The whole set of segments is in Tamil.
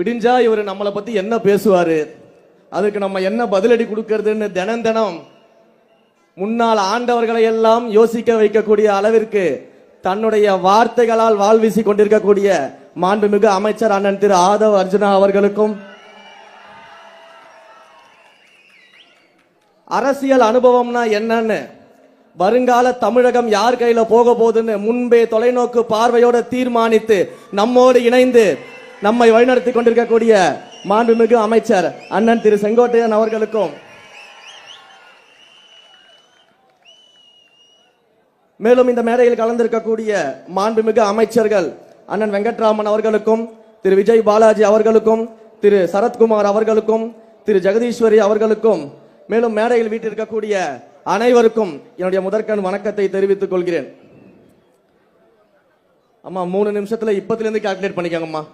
விடிஞ்சா இவர் நம்மளை பத்தி என்ன பேசுவாரு, அதுக்கு நம்ம என்ன பதிலடி கொடுக்கறதுன்னு தினம் தினம் முன்னால் ஆண்டவர்களை எல்லாம் யோசிக்க வைக்கக்கூடிய அளவிற்கு தன்னுடைய வார்த்தைகளால் வாழ்வீசி கொண்டிருக்கக்கூடிய மாண்புமிகு அமைச்சர் அண்ணன் திரு ஆதவ் அர்ஜுனா அவர்களுக்கும், அரசியல் அனுபவம்னா என்னன்னு, வருங்கால தமிழகம் யார் கையில போக போகுதுன்னு முன்பே தொலைநோக்கு பார்வையோட தீர்மானித்து நம்மோடு இணைந்து நம்மை வழிநடத்தி கொண்டிருக்கக்கூடிய மாண்புமிகு அமைச்சர் அண்ணன் திரு செங்கோட்டையன் அவர்களுக்கும், மேலும் இந்த மேடையில் கலந்திருக்கக்கூடிய மாண்புமிகு அமைச்சர்கள் அண்ணன் வெங்கட்ராமன் அவர்களுக்கும், திரு விஜய் பாலாஜி அவர்களுக்கும், திரு சரத்குமார் அவர்களுக்கும், திரு ஜெகதீஸ்வரி அவர்களுக்கும், மேலும் மேடையில் வீட்டிருக்கக்கூடிய அனைவருக்கும் என்னுடைய முதற்கண் வணக்கத்தை தெரிவித்துக் கொள்கிறேன். அம்மா 3 நிமிஷத்துல இப்பத்துல இருந்து கால்குலேட் பண்ணிக்கோங்கம்மா.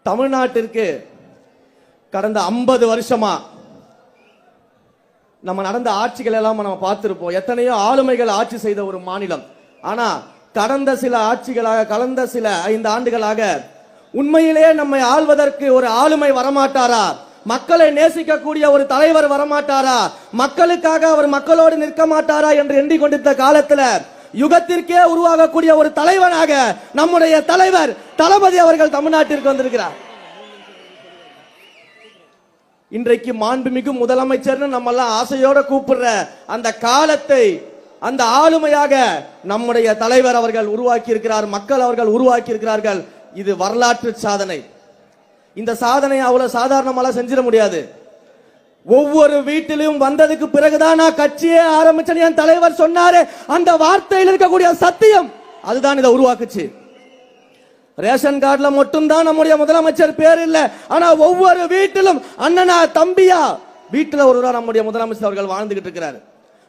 தமிழ்நாட்டிற்கு கடந்த 50 வருஷமா நம்ம நடந்த ஆட்சிகள் எல்லாம் நம்ம பார்த்திருப்போம். எத்தனையோ ஆளுமைகள் ஆட்சி செய்த ஒரு மாநிலம். ஆனா கடந்த சில 5 ஆண்டுகளாக உண்மையிலே நம்மை ஆள்வதற்கு ஒரு ஆளுமை வரமாட்டாரா, மக்களை நேசிக்கக்கூடிய ஒரு தலைவர் வரமாட்டாரா, மக்களுக்காக அவர் மக்களோடு நிற்க மாட்டாரா என்று எண்ணிக்கொண்டிருந்த காலத்துல யுகத்திற்கே உருவாகக்கூடிய ஒரு தலைவனாக நம்முடைய தலைவர் தளபதி அவர்கள் தமிழ்நாட்டிற்கு வந்திருக்கிறார். இன்றைக்கு மாண்புமிகு முதலமைச்சர்னு நம்ம எல்லாம் ஆசையோட கூப்பிடுற அந்த காலத்தை, அந்த ஆளுமையாக நம்முடைய தலைவர் அவர்கள் உருவாக்கி இருக்கிறார், மக்கள் அவர்கள் உருவாக்கி இருக்கிறார்கள். இது வரலாற்று சாதனை. இந்த சாதனை அவ்வளவு சாதாரணமாக செஞ்சிட முடியாது. ஒவ்வொரு வீட்டிலும் வந்ததுக்கு பிறகுதான் நான் கட்சியே ஆரம்பிச்சேன் என் தலைவர் சொன்னாரு. அந்த வார்த்தையில் இருக்கக்கூடிய சத்தியம் அதுதான் இதை உருவாக்குச்சு. ரேஷன் கார்டுல மட்டும்தான் நம்முடைய முதலமைச்சர் பேர் இல்ல, ஆனா ஒவ்வொரு வீட்டிலும் அண்ணனா தம்பியா வீட்டுல ஒருவரா நம்முடைய முதலமைச்சர் அவர்கள் வாழ்ந்துகிட்டு இருக்கிறார்.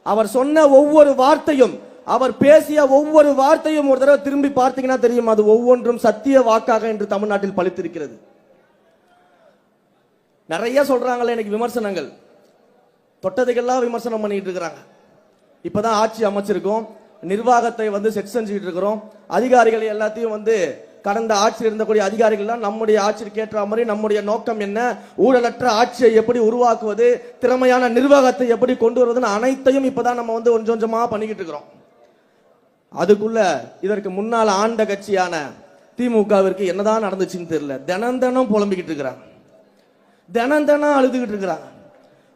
அவர் சொன்ன ஒவ்வொரு வார்த்தையும், அவர் பேசிய ஒவ்வொரு வார்த்தையும் ஒரு தடவை திரும்பி பார்த்தீங்கன்னா தெரியும், அது ஒவ்வொன்றும் சத்திய வாக்காக இன்று தமிழ்நாட்டில் பலித்திருக்கிறது. நிறைய சொல்றாங்களே எனக்கு விமர்சனங்கள், தொட்டதுக்கெல்லாம் விமர்சனம் பண்ணிட்டு இருக்கிறாங்க. இப்பதான் ஆட்சி அமைச்சிருக்கோம், நிர்வாகத்தை செட் செஞ்சுட்டு இருக்கிறோம், அதிகாரிகள் எல்லாத்தையும் கடந்த ஆட்சியில் இருந்தக்கூடிய அதிகாரிகள் நம்முடைய ஆட்சிக்கு ஏற்ற மாதிரி நம்முடைய நோக்கம் என்ன, ஊழலற்ற ஆட்சியை எப்படி உருவாக்குவது, திறமையான நிர்வாகத்தை எப்படி கொண்டு வருவதுன்னு அனைத்தையும் இப்பதான் நம்ம கொஞ்சம் கொஞ்சமா பண்ணிக்கிட்டு இருக்கிறோம். அதுக்குள்ள இதற்கு முன்னால் ஆண்ட கட்சியான திமுகவிற்கு என்னதான் நடந்துச்சுன்னு தெரியல. தினம் தினம் புலம்பிக்கிட்டு இருக்கிறாங்க, தினம் தினம் அழுதுகிட்டு இருக்கிறாங்க,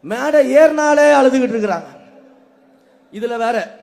மேடை ஏறினாலே அழுதுகிட்டு இருக்கிறாங்க. இதுல வேற